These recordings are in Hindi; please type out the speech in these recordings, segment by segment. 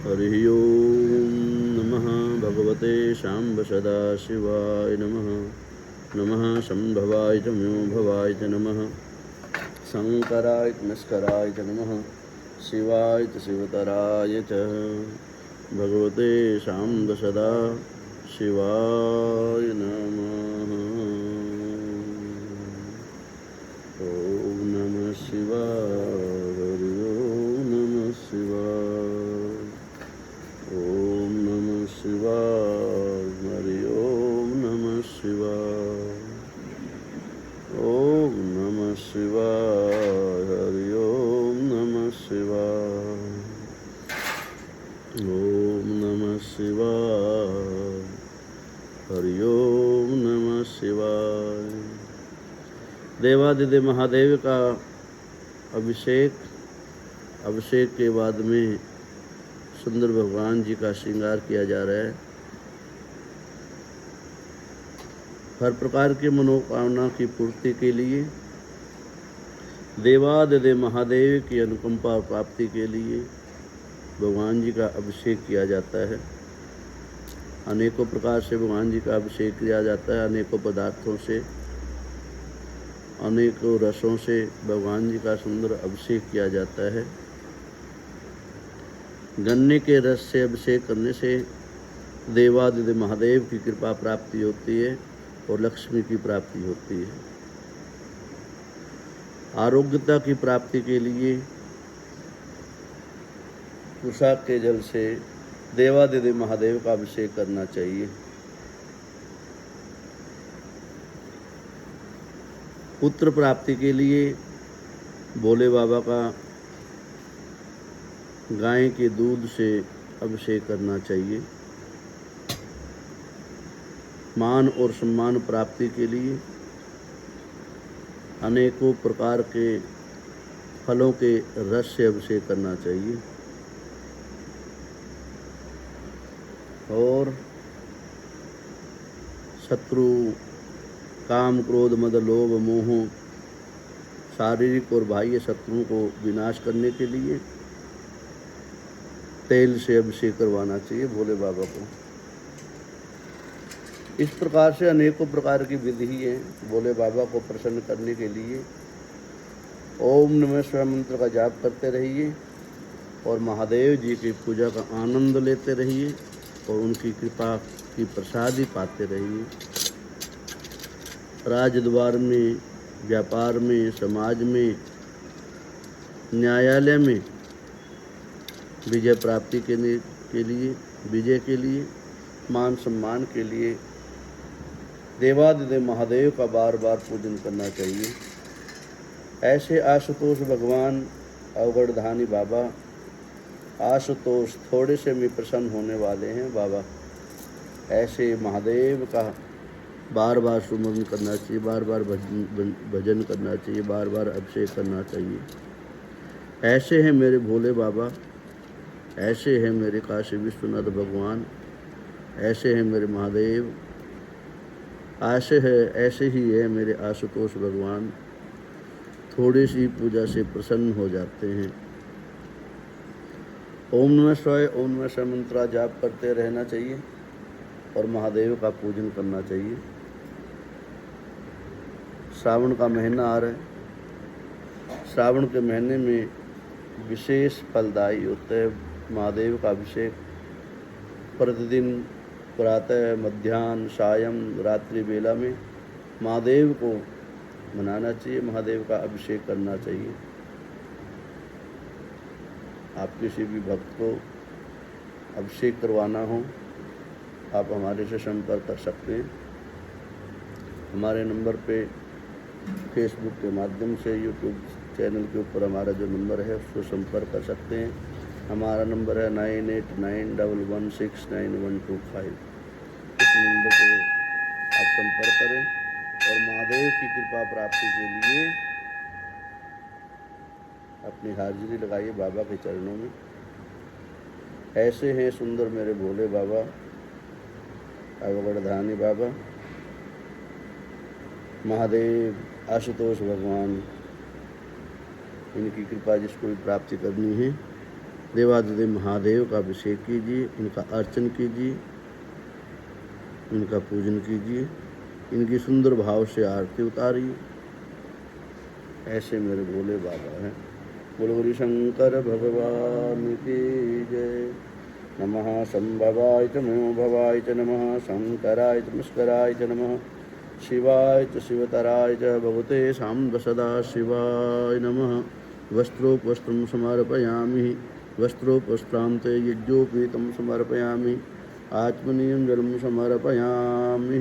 हरि ओम नमः भगवते शाम्ब सदाशिवाय नमः। नमः शंभवाय च म्योभवाय च नमः। शंकराय नस्कराय च नमः। शिवाय च शिवतराय च भगवते शाम्ब सदा शिवाय नमः। ओम नमः शिवाय। हरि ओम नमः शिवाय। ओम नमः शिवाय। हरि ओम नमः शिवाय। ओम नमः शिवाय। हरि ओम नमः शिवाय। ओम नमः शिवाय। हरि ओम नमः शिवाय। देवादिदेव महादेव का अभिषेक के बाद में सुंदर भगवान जी का श्रृंगार किया जा रहा है। हर प्रकार की मनोकामना की पूर्ति के लिए देवादिदेव महादेव की अनुकंपा प्राप्ति के लिए भगवान जी का अभिषेक किया जाता है। अनेकों प्रकार से भगवान जी का अभिषेक किया जाता है। अनेकों पदार्थों से, अनेकों रसों से भगवान जी का सुंदर अभिषेक किया जाता है। गन्ने के रस से अभिषेक करने से देवादिदेव महादेव की कृपा प्राप्ति होती है और लक्ष्मी की प्राप्ति होती है। आरोग्यता की प्राप्ति के लिए उषा के जल से देवादिदेव महादेव का अभिषेक करना चाहिए। पुत्र प्राप्ति के लिए भोले बाबा का गाय के दूध से अभिषेक करना चाहिए। मान और सम्मान प्राप्ति के लिए अनेकों प्रकार के फलों के रस से अभिषेक करना चाहिए। और शत्रु, काम, क्रोध, मद, लोभ, मोह, शारीरिक और बाह्य शत्रुओं को विनाश करने के लिए तेल से अभिषेक करवाना चाहिए भोले बाबा को। इस प्रकार से अनेकों प्रकार की विधि है भोले बाबा को प्रसन्न करने के लिए। ओम नमः शिवाय मंत्र का जाप करते रहिए और महादेव जी की पूजा का आनंद लेते रहिए और उनकी कृपा की प्रसादी पाते रहिए। राजद्वार में, व्यापार में, समाज में, न्यायालय में विजय प्राप्ति के लिए, विजय के लिए, मान सम्मान के लिए देवादिदेव महादेव का बार बार पूजन करना चाहिए। ऐसे आशुतोष भगवान अवगढ़धानी बाबा, आशुतोष थोड़े से में प्रसन्न होने वाले हैं बाबा। ऐसे महादेव का बार बार सुमरन करना चाहिए, बार बार भजन करना चाहिए, बार बार अभिषेक करना चाहिए। ऐसे हैं मेरे भोले बाबा, ऐसे हैं मेरे काशी विश्वनाथ भगवान, ऐसे हैं मेरे महादेव, ऐसे ही है मेरे आशुतोष भगवान। थोड़ी सी पूजा से प्रसन्न हो जाते हैं। ओम नमः शिवाय, ओम नमः शिवाय मंत्र जाप करते रहना चाहिए और महादेव का पूजन करना चाहिए। श्रावण का महीना आ रहा है। श्रावण के महीने में विशेष फलदायी होता है महादेव का अभिषेक। प्रतिदिन प्रातः, मध्याह्न, सायं, रात्रि बेला में महादेव को मनाना चाहिए, महादेव का अभिषेक करना चाहिए। आप किसी भी भक्त को अभिषेक करवाना हो, आप हमारे से संपर्क कर सकते हैं। हमारे नंबर पे फेसबुक के माध्यम से, यूट्यूब चैनल के ऊपर हमारा जो नंबर है उसको संपर्क कर सकते हैं। हमारा नंबर है 9891169125। इस नंबर पे आप संपर्क करें और महादेव की कृपा प्राप्ति के लिए अपनी हाजिरी लगाइए बाबा के चरणों में। ऐसे हैं सुंदर मेरे भोले बाबा, अवगढ़धानी बाबा, महादेव, आशुतोष भगवान। इनकी कृपा जिसको भी प्राप्ति करनी है देवादिदेव महादेव का अभिषेक कीजिए, इनका अर्चन कीजिए, इनका पूजन कीजिए, इनकी सुंदर भाव से आरती उतारिए। ऐसे मेरे भोले बाबा हैं। बोलो हरि शंकर भगवान की जय। नमः संभवाय च मनोभवाय च नमः शंकराय च मस्कराय च नमः शिवाय च शिवतराय च भगवते साम्ब सदा शिवाय नमः। वस्त्रोपवस्त्रं समर्पयामि, वस्त्रोपवस्त्रान्ते यज्ञोपवीतं समर्पयामि, आत्मनीयं जलं समर्पयामि,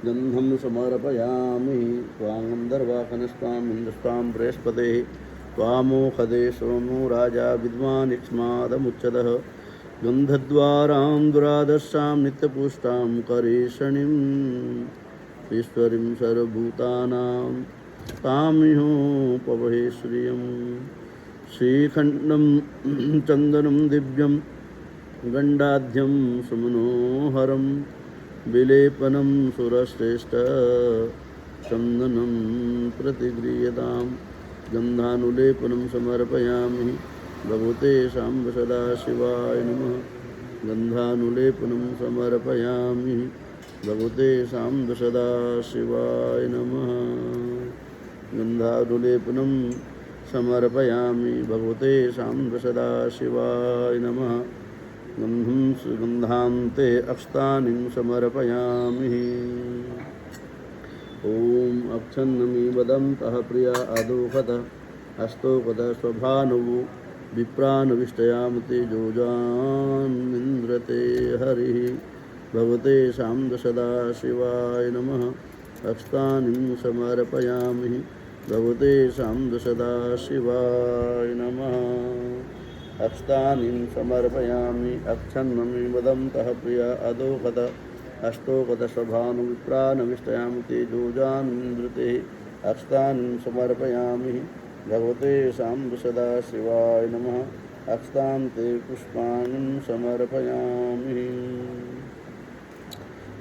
गन्धं समर्पयामि। त्वां इन्द्रस्त्वां बृहस्पतेः त्वामोखदे सोमो राजा विद्वान् इक्ष्मादमुच्चतः। गन्धद्वारां दुरादशां नित्यपुष्टां करेशणीम् ईश्वरीं सर्वभूतानां तामिहोपवहे श्रियं। श्रीखण्डं चन्दनं दिव्यं गण्डाढ्यं सुमनोहरं विलेपनं सुरश्रेष्ठ चन्दनं प्रतिगृह्यतां। गन्धानुलेपनं समर्पयामि, भगवते साम्ब सदा शिवाय नमः। गन्धानुलेपनं समर्पयामि, भगवते साम्ब सदा शिवाय नमः। गन्धानुलेपनं समर्पयामि, भगवते साम्ब सदा शिवाय नमः। गन्धान्ते अक्षतानि समर्पयामि। ॐ अक्षन्नमि वदन्तः प्रिया अदोहत हस्तोपद स्वभानुः विप्रानविष्टयाम तेजोजान्निन्द्रते हरिः। भगवते साम्ब सदा शिवाय नमः। अक्षतानि समर्पयामि, भगवते साम्ब सदा शिवाय नमः। अक्षतानि समर्पयामि। अक्षन्नमि वदन्तः प्रिया अदोहत अष्टोपद स्वभानुविप्रानविष्टयाम तेजोजान्निन्द्रते। अक्षतानि समर्पयामि, भगवते साम्ब सदा शिवाय नमः। अक्षतान्ते पुष्पाणि समर्पयामि।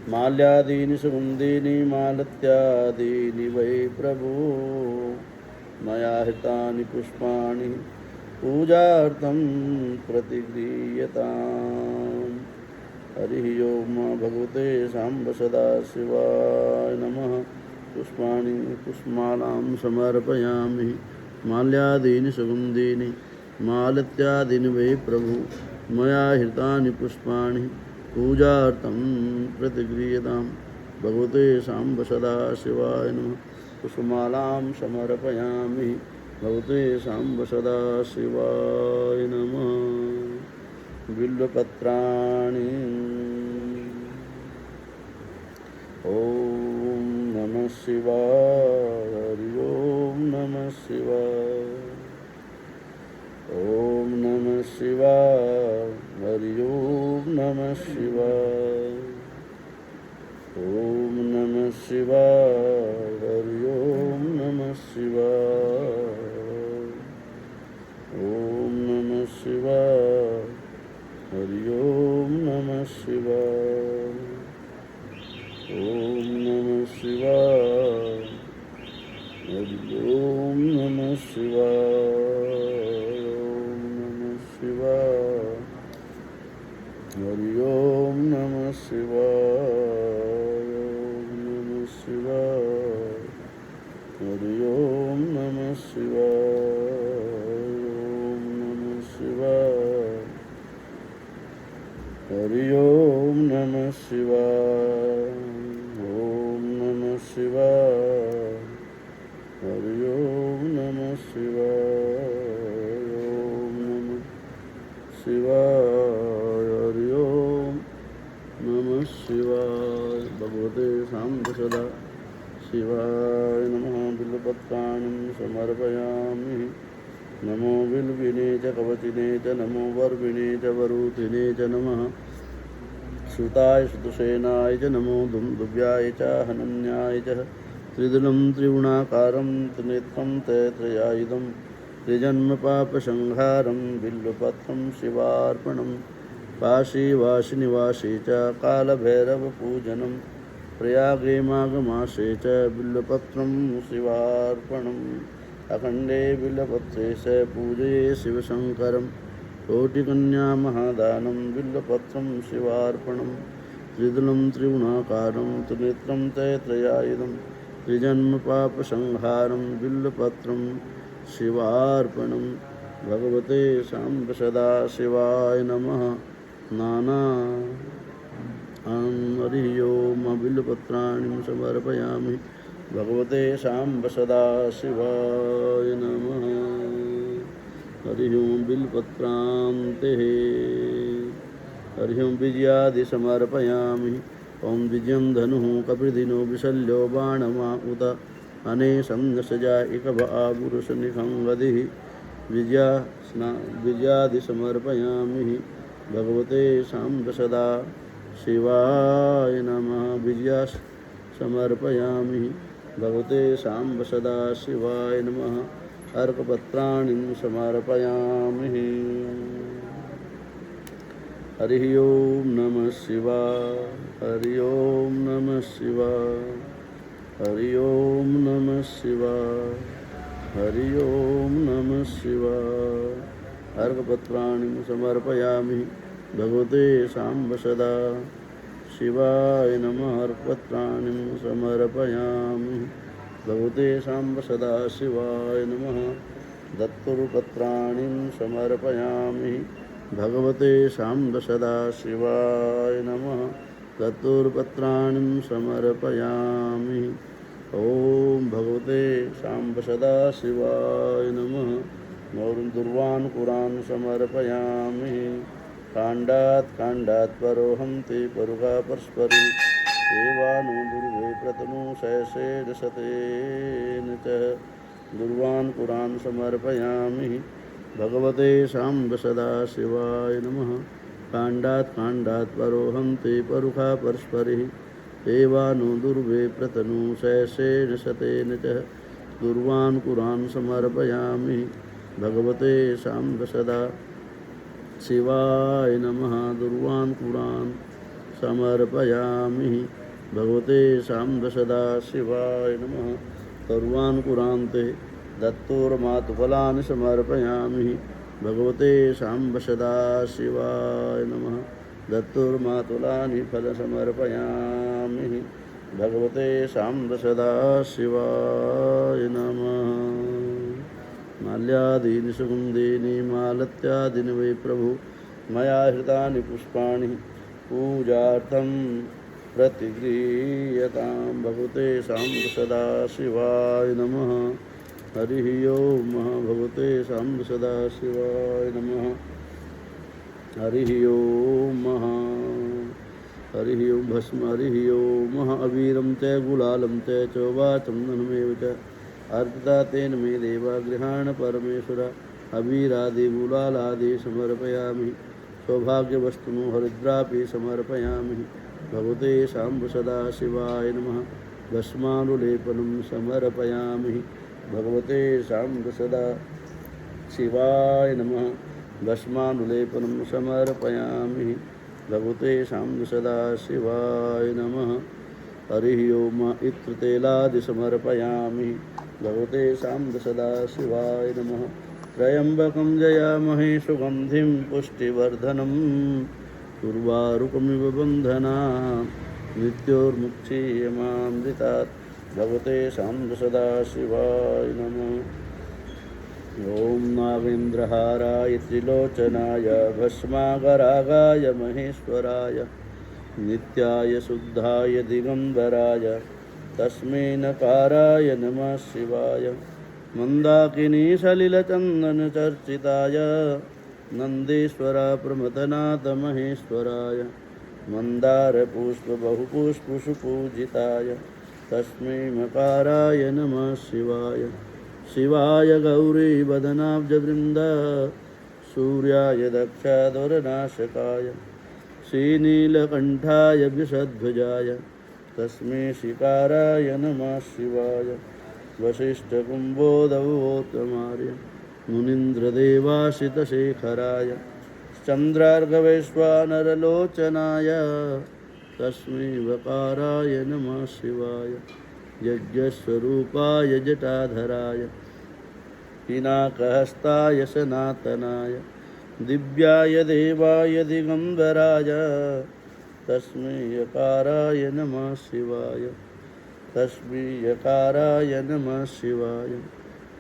माल्यादीनि सुगन्धीनि मालत्यादीनि वै प्रभो मया हृतानि पुष्पाणि पूजार्थं प्रतिगृह्यताम्। हरिः ओम भगवते साम्ब सदा शिवाय नमः। पुष्पाणि पुष्पमालां समर्पयामि। माल्यादीनि सुगन्धीनि मालत्यादीनि वै प्रभु मया हृतानि पुष्पाणि पूजार्थं प्रतिगृह्यतां। भगवते साम्ब सदा शिवाय नमः। पुष्पमालां समर्पयामि, भगवते साम्ब सदा शिवाय नमः। बिल्वपत्राणि ॐ नमः शिवाय। हरि ओम नमः शिवाय। ॐ नमः शिवाय। हरि ओम नमः शिवाय। ॐ नमः शिवाय। हरि ओम नमः शिवाय। ॐ नमः शिवाय। हरि ओम नमः शिवाय। ॐ नमः शिवाय। हरि ओम नमः शिवाय। ॐ नमः शिवाय। हरि ओम नमः शिवाय। ॐ नमः शिवाय। हरि ओम नमः शिवाय। ॐ नमः शिवाय। हरि ओम नमः शिवाय। ओम नमः शिवाय। हरि ओम नमः शिवाय। ओम नमः शिवाय। हरि ओम नमः शिवाय। भगवते साम्ब सदा शिवाय नमः। बिल्वपत्राणि समर्पयामि। नमो बिल्विने च कवचिने च नमो वर्विणे च वरूथिने च नमः। श्रुताय श्रुतसेनाय च नमो दुंदुभ्याय च हनन्याय च। त्रिदलं त्रिगुणाकारं त्रिनेत्रं त्रयायुधं त्रिजन्मपापसंहारं बिल्वपत्रं शिवार्पणं। काशी वासिनिवासे च कालभैरवपूजनं प्रयागे माघमासे च बिल्वपत्रं शिवार्पणम्। अखंडे बिल्वपत्रे स पूजये शिवशंकरं कोटिकन्या महादानं बिल्वपत्रं शिवार्पणं त्रिदलं त्रिगुणाकारं त्रिनेत्रं तैत्रयायुधं त्रिजन्मपापसंहारं बिल्वपत्रं शिवार्पणं भगवते शाम्ब सदा शिवाय नमः। नाना हरि ओम बिल्वपत्राणि समर्पयामि भगवते शाम्ब सदा शिवाय नमः। हरि ओम बिल्वपत्रान्ते हरि ओम विजयादि समर्पयामि। ओम विजयं धनुः कपिर्दिनो विशल्यो बाणमा उत अनेशं नसजा इकभापुरुषनिखं वदिः विजयादि समर्पयामि भगवते शाम्ब सदा शिवाय नमः। विजया समर्पयामि भगवते शाम्ब सदा शिवाय नमः। अर्कपत्राणि समर्पयामि। हरि ओम नमः शिवाय। हरि ओम नमः शिवाय। हरि ओम नमः शिवाय। हरि ओम नमः शिवाय। अर्घपत्राणि समर्पयामि भगवते शाम्ब सदा शिवाय नमः। अर्घपत्राणि समर्पयामि भगवते शाम्ब सदा शिवाय नमः। दत्तुपत्राणि समर्पयामि भगवते शाम्ब सदा शिवाय नमः। दत्तुपत्राणि समर्पयामि ओम भगवते शाम्ब सदा शिवाय नमः। दुर्वान् कुरान् समर्पयामि काण्डात् परोहं ते परुगा परस्परि देवानु दुर्वे प्रतनु शयशेरसतेन च दुर्वान् कुरान् समर्पयामि भगवते शाम्ब सदा शिवाय नमः। काण्डात् परोहं ते परुगा परस्परिः देवानु दुर्वे प्रतनु शयशेन सतेन च दुर्वान् कुरान् समर्पयामि भगवते शाम्ब सदा शिवाय नमः। दुर्वान् कुरान् समर्पयामि भगवते शाम्ब सदा शिवाय नमः। दुर्वान् कुरान् ते दत्तोर्मातुफलानि समर्पयामि भगवते शाम्ब सदा शिवाय नमः। दत्तुर्मातुलानि फलसमर्पयामि भगवते शाम्ब सदा शिवाय नमः। माल्यादीनि सुगन्धीनि मालत्यादीनि वै प्रभु मया हृतानि पुष्पाणि पूजार्थं प्रतिगृह्यतां भगवते शाम्ब सदा शिवाय नमः। हरि ओम भगवते शाम्ब सदा शिवाय नमः। हरि ओम हरि ओम भस्म हरि ओम अबीरं च गुलालं च चौवाचन्दनमेव च अर्पिता तेन मे देवा गृहाण परमेश्वर अबीरादि गुलालादि समर्पयामि सौभाग्यवस्तुनो हरिद्रापि समर्पयामि भगवते शाम्ब सदा शिवाय नमः। भस्मानुलेपनं समर्पयामि भगवते शाम्ब सदा शिवाय नमः। भस्मानुलेपनं समर्पयामि भगवते शाम्ब सदा शिवाय नमः। हरि ओम इत्रतेलादि समर्पयामि भगवते शाम्ब सदा शिवाय नमः। त्र्यम्बकं जयामहे सुगन्धिं पुष्टिवर्धनं उर्वारुकमिव बन्धना मृत्योर्मुक्षीयमामृतात् भगवते शाम्ब सदा शिवाय नमः। ओम नागेन्द्रहाराय त्रिलोचनाय भस्मागरागाय महेश्वराय नित्याय शुद्धाय दिगंबराय तस्मै नकाराय नमः शिवाय। मंदाकिनी सलिलचंदन चर्चिताय नंदेश्वर प्रमथनाथ महेश्वराय मंदार पुष्प बहुपुष्प सुपूजिताय तस्मै मकाराय नमः शिवाय। शिवाय गौरी वदनाब्जवृन्द सूर्याय दक्षादुरनाशकाय श्रीनीलकण्ठाय विषध्वजाय तस्मै शिकाराय नमः शिवाय। वसिष्ठकुम्भोदवोत्तमार्य मुनीन्द्रदेवाशितशेखराय चन्द्रार्घवैश्वानरलोचनाय तस्मै वकाराय नमः शिवाय। यज्ञस्वरूपाय जटाधराय पिनाकहस्ताय सनातनाय दिव्याय देवाय दिगंबराय तस्मै यकाराय नमः शिवाय तस्मै यकाराय नमः शिवाय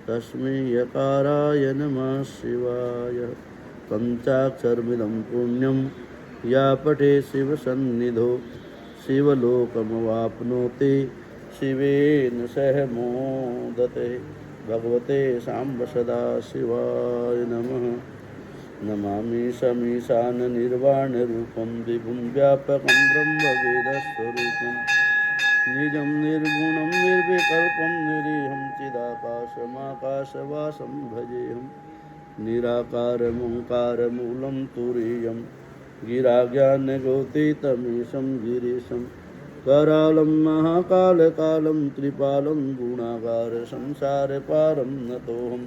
तस्मै यकाराय नमः शिवाय पंचाक्षरमिदं पुण्यं या पठे शिवसन्निधौ शिवलोकमवाप्नोति शिवेन सह मोदते भगवते साम्ब सदा शिवाय नमः नमामि शमीशाननिर्वाणरूपं विभुं व्यापकं ब्रह्मवेदस्वरूपं निजं निर्गुणं निर्विकल्पं निरीहं चिदाकाशमाकाशवासं भजेऽहं निराकारमोङ्कारमूलं तुरीयं गिराज्ञानगोतीतमीशं गिरीशं करालं महाकालकालं त्रिपालं गुणागार संसारपारं नतोऽहं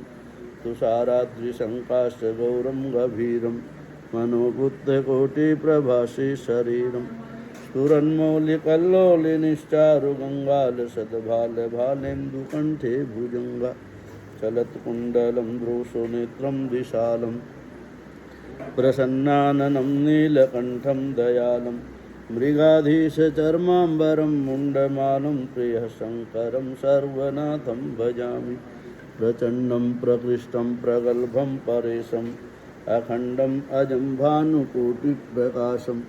तुषाराद्रिशङ्काश्च गौरं गभीरं मनोबुद्धकोटिप्रभासि शरीरं स्फुरन्मौलिकल्लोलिनिश्चारुगङ्गालसद्भालभालेन्दुकण्ठे भुजङ्गा चलत्कुण्डलं द्रोषोनेत्रं विशालं प्रसन्नाननं नीलकण्ठं दयालं मृगाधीशचर्माम्बरं मुण्डमालं प्रियः शङ्करं सर्वनाथं भजामि प्रचण्डं प्रकृष्टं प्रगल्भं परेशम् अखण्डम् अजं भानुकोटिप्रकाशं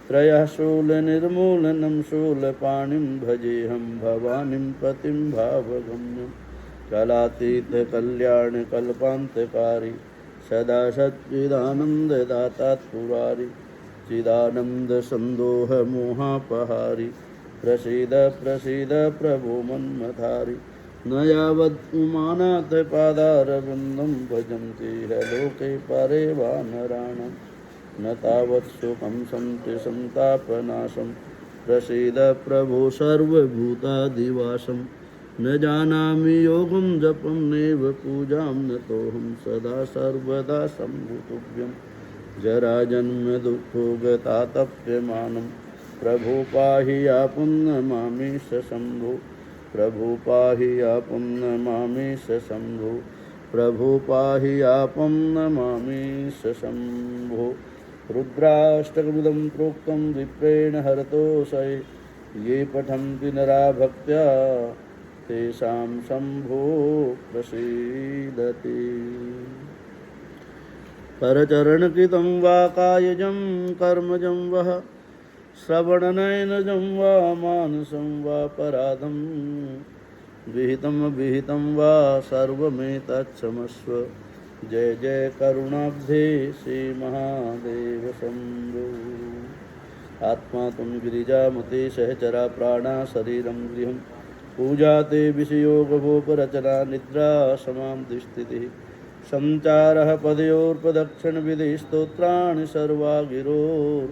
त्रयः शूलनिर्मूलनं शूलपाणिं भजेऽहं भवानीं पतिं भावगम्यं कलातीतकल्याणकल्पान्तकारी सदा सच्चिदानन्ददातात्पुरारि चिदानन्दसन्दोहमोहापहारि प्रसीद प्रसीद प्रभो मन्मथारि न यावत् उमानाथपादारविन्दं भजन्ति लोके परे वा नराणां न तावत् सुखं सन्ति सन्तापनाशं प्रसीद प्रभो सर्वभूतादिवासं न जानामि योगं जपं नैव पूजां नतोऽहं सदा सर्वदा सम्भुतुभ्यं जराजन्मदुःखोगतातप्यमानं प्रभो पाहि यापं नमामि शम्भो प्रभु पाहि यापं नमामि शम्भो प्रभु पाहि यापं नमामि शम्भो रुद्राष्टकमिदं प्रोक्तं विप्रेण हरतोषये ये पठन्ति नरा भक्त्या तेषां शम्भो प्रसीदति परचरणकृतं वा कायजं कर्मजं वः श्रवणनयनजं वा मानसं वा पराधं विहितं विहितं वा सर्वमेतत्क्षमस्व जय जय करुणाब्धे श्रीमहादेव शम्भो आत्मा त्वं गिरिजामते सहचरा प्राणा शरीरं गृहं पूजा ते विषयोगभोपरचना निद्रा समाधिस्थितिः संचारः पदयोर्प्रदक्षिणविधिः स्तोत्राणि सर्वा गिरोर्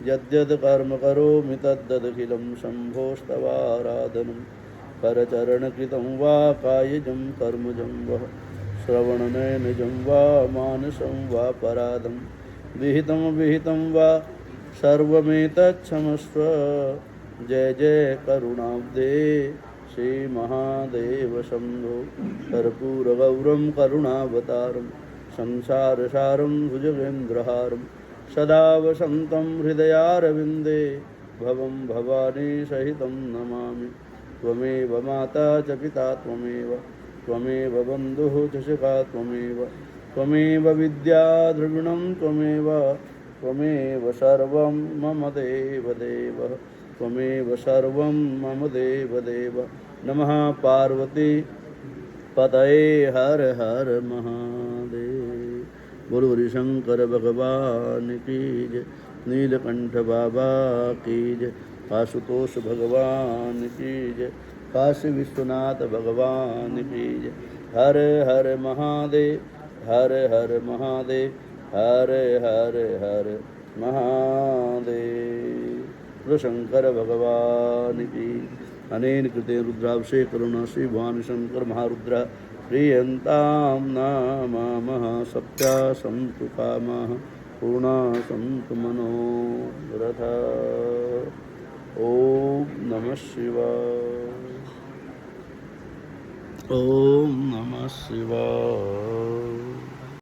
यद्यद् कर्म करोमि तद्दखिलं शम्भोस्तवाराधनं करचरणकृतं वा कायजं कर्मजं वः श्रवणनयनजं वा मानसं वा पराधं विहितं विहितं वा सर्वमेतत्क्षमस्व जय जय करुणाब्धे श्रीमहादेव शम्भो कर्पूरगौरं करुणावतारं संसारसारं भुजगेन्द्रहारं सदा वसन्तं हृदयारविन्दे भवं भवानी सहितं नमामि त्वमेव माता च पिता त्वमेव बन्धुः च सखा त्वमेव विद्या द्रविणं त्वमेव सर्वं मम देवदेव त्वमेव सर्वं मम देवदेव नमः पार्वती पतये हर हर महादेव बोलो हरिशंकर भगवान की जय नीलकंठ बाबा की जय आशुतोष भगवान की जय काशी विश्वनाथ भगवान की जय हर हर महादेव हर हर महादेव हर हर हर महादेव बोलो शंकर भगवान की अनेन कृते रुद्राभिषेक करुणा श्री भवानी शंकर महारुद्र प्रियंतां नामः सत्या सन्तु कामः पूर्णा सन्तु मनोरथ ओम नमः शिवाय। ओम नमः शिवाय।